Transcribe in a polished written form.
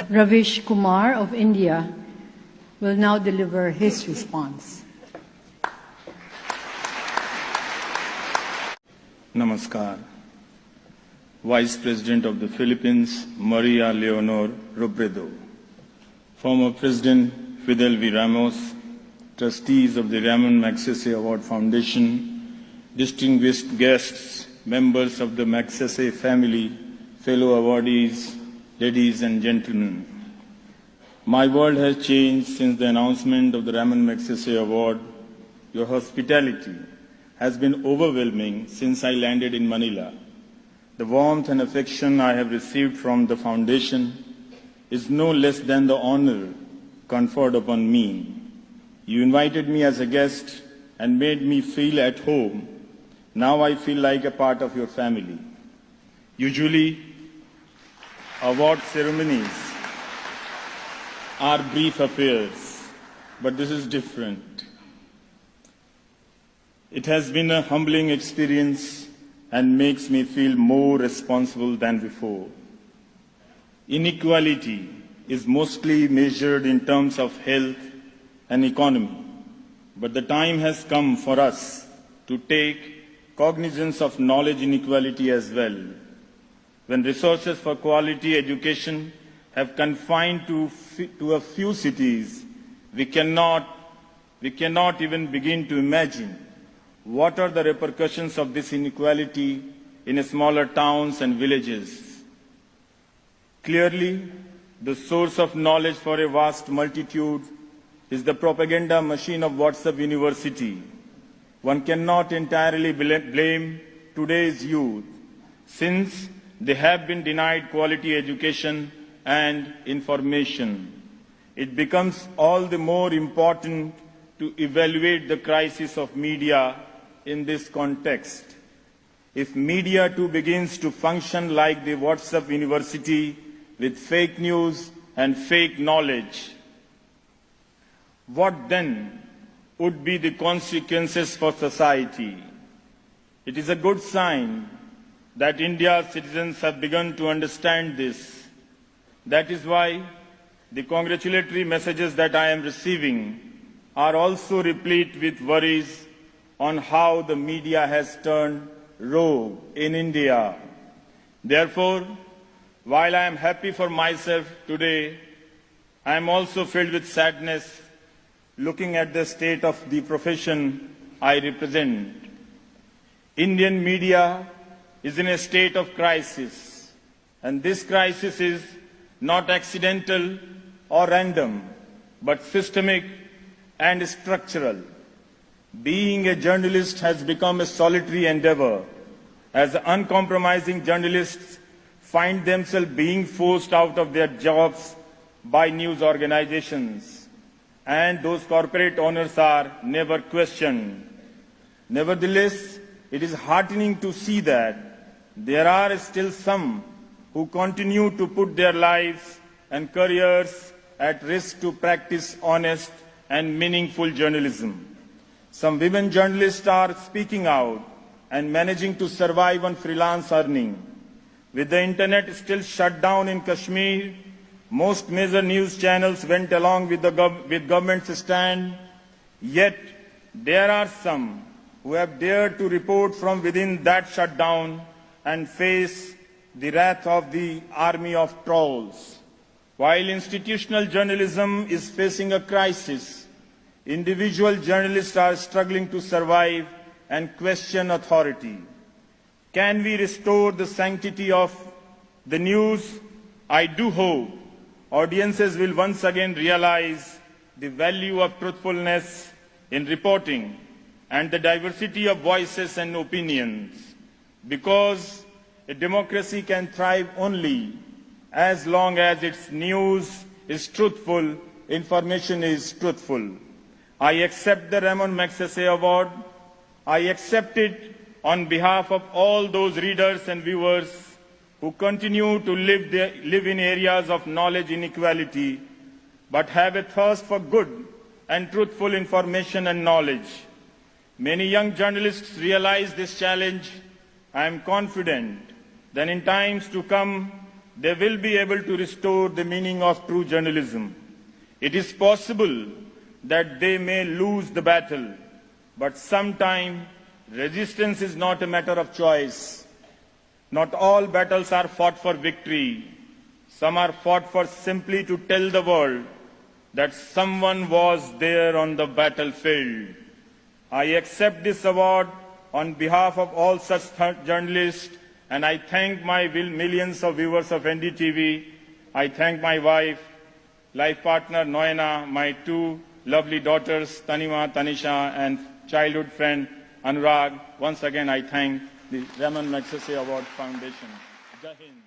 Ravish Kumar of India will now deliver his response. Namaskar. Vice President of the Philippines, Maria Leonor Robredo. Former President Fidel V. Ramos, trustees of the Ramon Magsaysay Award Foundation, distinguished guests, members of the Magsaysay family, fellow awardees, ladies and gentlemen. My world has changed since the announcement of the Ramon Magsaysay Award. Your hospitality has been overwhelming since I landed in Manila. The warmth and affection I have received from the foundation is no less than the honor conferred upon me. You invited me as a guest and made me feel at home. Now I feel like a part of your family. Usually, award ceremonies are brief affairs, but this is different. It has been a humbling experience and makes me feel more responsible than before. Inequality is mostly measured in terms of health and economy, but the time has come for us to take cognizance of knowledge inequality as well. When resources for quality education have confined to a few cities, we cannot even begin to imagine what are the repercussions of this inequality in smaller towns and villages. Clearly, the source of knowledge for a vast multitude is the propaganda machine of WhatsApp University. One cannot entirely blame today's youth, since they have been denied quality education and information. It becomes all the more important to evaluate the crisis of media in this context. If media too begins to function like the WhatsApp University with fake news and fake knowledge, what then would be the consequences for society? It is a good sign that India's citizens have begun to understand this. That is why the congratulatory messages that I am receiving are also replete with worries on how the media has turned rogue in India. Therefore, while I am happy for myself today, I am also filled with sadness looking at the state of the profession I represent. Indian media is in a state of crisis, and this crisis is not accidental or random, but systemic and structural. Being a journalist has become a solitary endeavor, as uncompromising journalists find themselves being forced out of their jobs by news organizations, and those corporate owners are never questioned. Nevertheless, it is heartening to see that there are still some who continue to put their lives and careers at risk to practice honest and meaningful journalism. Some women journalists are speaking out and managing to survive on freelance earning. With the internet still shut down in Kashmir, most major news channels went along with government's stand. Yet there are some who have dared to report from within that shutdown and face the wrath of the army of trolls. While institutional journalism is facing a crisis, individual journalists are struggling to survive and question authority. Can we restore the sanctity of the news? I do hope audiences will once again realize the value of truthfulness in reporting and the diversity of voices and opinions, because a democracy can thrive only as long as its news is truthful, information is truthful. I accept the Ramon Magsaysay Award. I accept it on behalf of all those readers and viewers who continue to live in areas of knowledge inequality, but have a thirst for good and truthful information and knowledge. Many young journalists realize this challenge. I am confident that in times to come, they will be able to restore the meaning of true journalism. It is possible that they may lose the battle, but sometimes resistance is not a matter of choice. Not all battles are fought for victory. Some are fought for simply to tell the world that someone was there on the battlefield. I accept this award on behalf of all such journalists, and I thank my millions of viewers of NDTV. I thank my wife, life partner Noena, my two lovely daughters Tanima, Tanisha, and childhood friend Anurag. Once again, I thank the Ramon Magsaysay Award Foundation. Jai Hind.